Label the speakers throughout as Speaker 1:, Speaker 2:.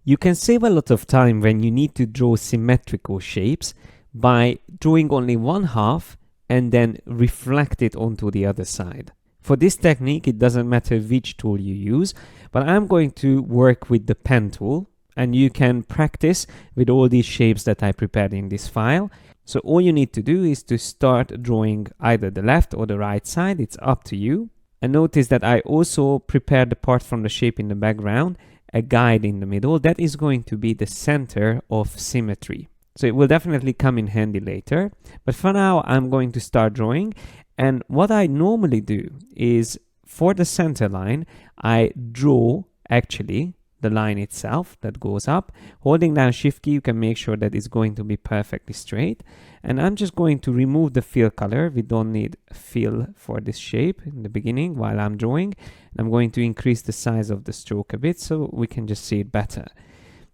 Speaker 1: You can save a lot of time when you need to draw symmetrical shapes by drawing only one half and then reflect it onto the other side. For this technique, it doesn't matter which tool you use, but I'm going to work with the pen tool, and you can practice with all these shapes that I prepared in this file. So all you need to do is to start drawing either the left or the right side, it's up to you. And notice that I also prepared apart from the shape in the background, a guide in the middle. That is going to be the center of symmetry. So it will definitely come in handy later. But for now, I'm going to start drawing. And what I normally do is for the center line, I draw actually the line itself that goes up. Holding down Shift key, you can make sure that it's going to be perfectly straight. And I'm just going to remove the fill color. We don't need fill for this shape in the beginning while I'm drawing. I'm going to increase the size of the stroke a bit so we can just see it better.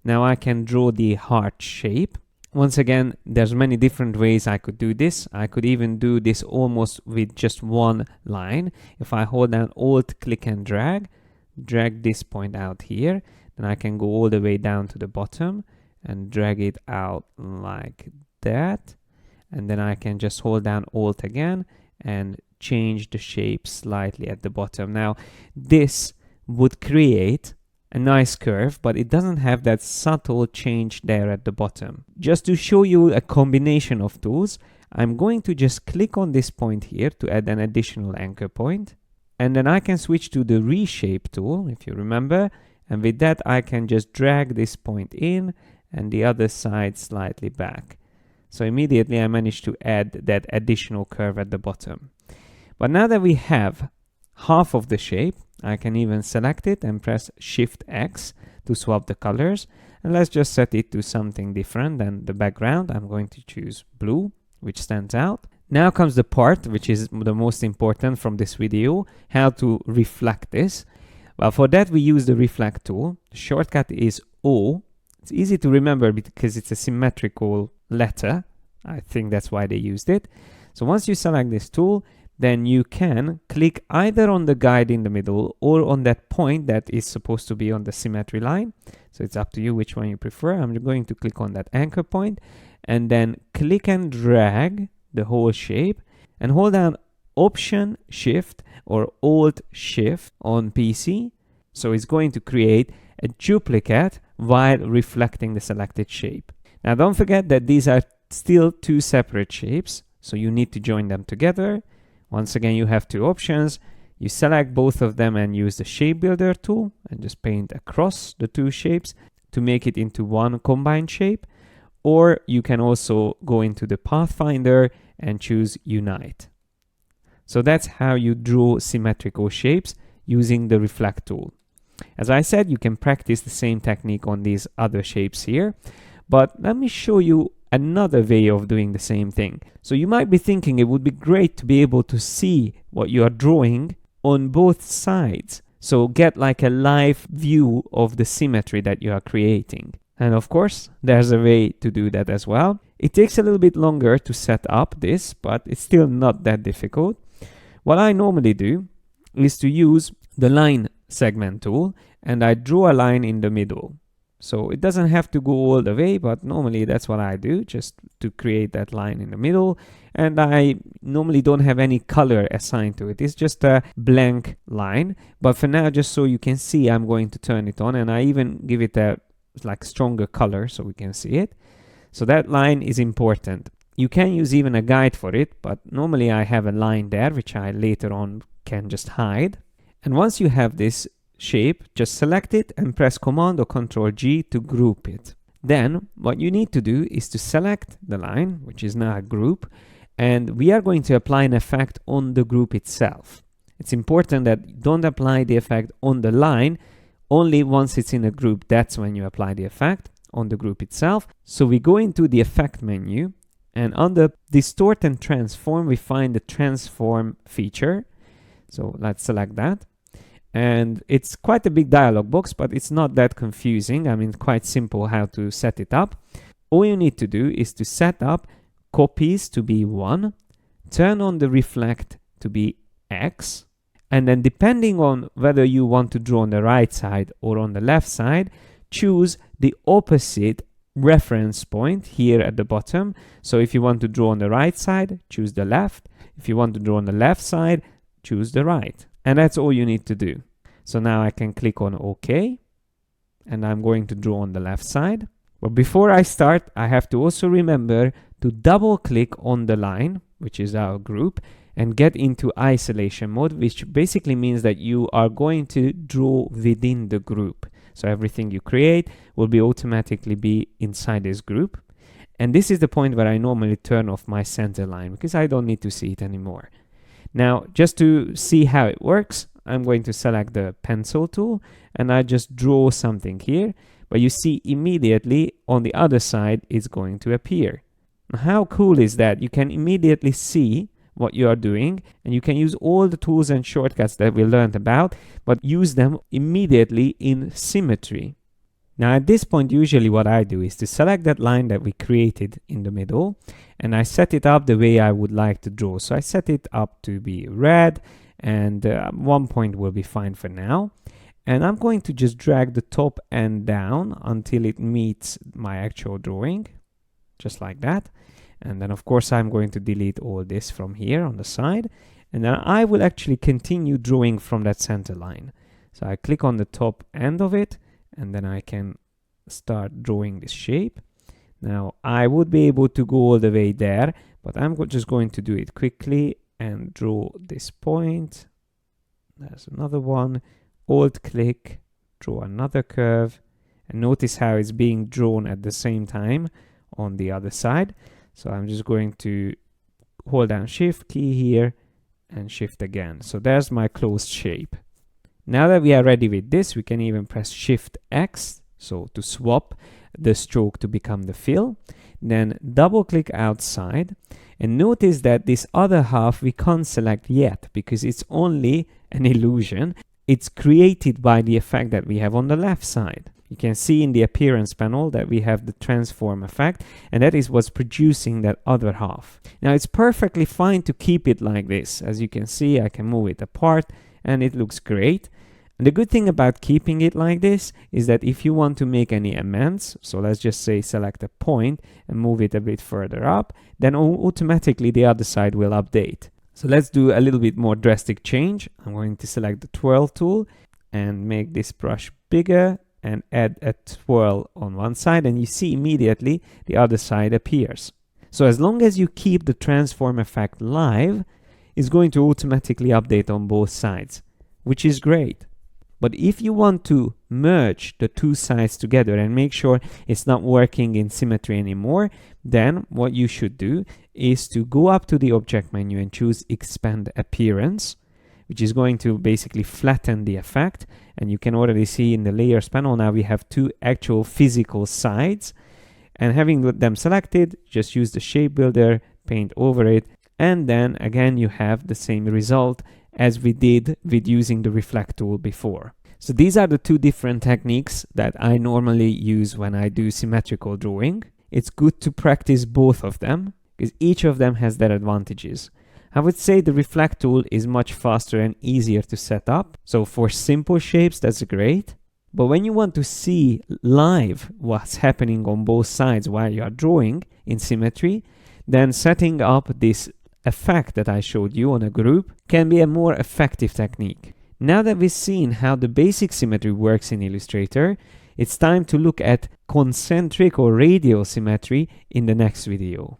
Speaker 1: Now I can draw the heart shape. Once again, there's many different ways I could do this. I could even do this almost with just one line. If I hold down Alt, click and drag this point out here, then I can go all the way down to the bottom and drag it out like that. And then I can just hold down Alt again and change the shape slightly at the bottom. Now, this would create a nice curve, but it doesn't have that subtle change there at the bottom. Just to show you a combination of tools, I'm going to just click on this point here to add an additional anchor point. And then I can switch to the reshape tool, if you remember. And with that, I can just drag this point in and the other side slightly back. So immediately I managed to add that additional curve at the bottom. But now that we have half of the shape, I can even select it and press Shift X to swap the colors. And let's just set it to something different than the background. I'm going to choose blue, which stands out. Now comes the part which is the most important from this video, how to reflect this. Well, for that we use the reflect tool. The shortcut is O. It's easy to remember because it's a symmetrical letter. I think that's why they used it. So once you select this tool, then you can click either on the guide in the middle or on that point that is supposed to be on the symmetry line. So it's up to you which one you prefer. I'm going to click on that anchor point and then click and drag the whole shape and hold down Option Shift or Alt Shift on PC. So it's going to create a duplicate while reflecting the selected shape. Now don't forget that these are still two separate shapes, so you need to join them together. Once again, you have two options. You select both of them and use the shape builder tool and just paint across the two shapes to make it into one combined shape. Or you can also go into the Pathfinder and choose Unite. So that's how you draw symmetrical shapes using the Reflect tool. As I said, you can practice the same technique on these other shapes here, but let me show you another way of doing the same thing. So you might be thinking it would be great to be able to see what you are drawing on both sides. So get like a live view of the symmetry that you are creating. And of course, there's a way to do that as well. It takes a little bit longer to set up this, but it's still not that difficult. What I normally do is to use the line segment tool, and I draw a line in the middle. So it doesn't have to go all the way, but normally that's what I do, just to create that line in the middle. And I normally don't have any color assigned to it. It's just a blank line. But for now, just so you can see, I'm going to turn it on, and I even give it a like stronger color so we can see it. So that line is important. You can use even a guide for it, but normally I have a line there, which I later on can just hide. And once you have this shape, just select it and press Command or Ctrl G to group it. Then what you need to do is to select the line, which is now a group, and we are going to apply an effect on the group itself. It's important that you don't apply the effect on the line, only once it's in a group. That's when you apply the effect on the group itself. So we go into the effect menu, and under Distort and Transform, we find the Transform feature. So let's select that. And it's quite a big dialog box, but it's not that confusing. I mean, quite simple how to set it up. All you need to do is to set up copies to be 1, turn on the reflect to be X, and then depending on whether you want to draw on the right side or on the left side, choose the opposite reference point here at the bottom. So if you want to draw on the right side, choose the left. If you want to draw on the left side, choose the right. And that's all you need to do. So now I can click on OK, and I'm going to draw on the left side. But before I start, I have to also remember to double click on the line, which is our group, and get into isolation mode, which basically means that you are going to draw within the group. So everything you create will be automatically be inside this group. And this is the point where I normally turn off my center line because I don't need to see it anymore. Now, just to see how it works, I'm going to select the pencil tool and I just draw something here. But you see immediately on the other side it's going to appear. Now, how cool is that? You can immediately see what you are doing, and you can use all the tools and shortcuts that we learned about, but use them immediately in symmetry. Now at this point, usually what I do is to select that line that we created in the middle, and I set it up the way I would like to draw. So I set it up to be red, and 1 point will be fine for now. And I'm going to just drag the top end down until it meets my actual drawing, just like that. And then of course I'm going to delete all this from here on the side, and then I will actually continue drawing from that center line. So I click on the top end of it, and then I can start drawing this shape. Now I would be able to go all the way there, but I'm just going to do it quickly and draw this point. There's another one. Alt click, draw another curve, and notice how it's being drawn at the same time on the other side. So I'm just going to hold down Shift key here and Shift again. So there's my closed shape. Now that we are ready with this, we can even press Shift X, so to swap the stroke to become the fill. Then double click outside, and notice that this other half we can't select yet because it's only an illusion. It's created by the effect that we have on the left side. You can see in the appearance panel that we have the transform effect, and that is what's producing that other half. Now it's perfectly fine to keep it like this. As you can see, I can move it apart and it looks great. And the good thing about keeping it like this is that if you want to make any amends, so let's just say select a point and move it a bit further up, then automatically the other side will update. So let's do a little bit more drastic change. I'm going to select the twirl tool and make this brush bigger and add a twirl on one side, and you see immediately the other side appears. So as long as you keep the transform effect live, it's going to automatically update on both sides, which is great. But if you want to merge the two sides together and make sure it's not working in symmetry anymore, then what you should do is to go up to the object menu and choose Expand Appearance, which is going to basically flatten the effect. And you can already see in the layers panel now we have two actual physical sides. And having them selected, just use the shape builder, paint over it, and then again you have the same result as we did with using the reflect tool before. So these are the two different techniques that I normally use when I do symmetrical drawing. It's good to practice both of them because each of them has their advantages. I would say the reflect tool is much faster and easier to set up. So for simple shapes, that's great. But when you want to see live what's happening on both sides while you are drawing in symmetry, then setting up this effect that I showed you on a group can be a more effective technique. Now that we've seen how the basic symmetry works in Illustrator, it's time to look at concentric or radial symmetry in the next video.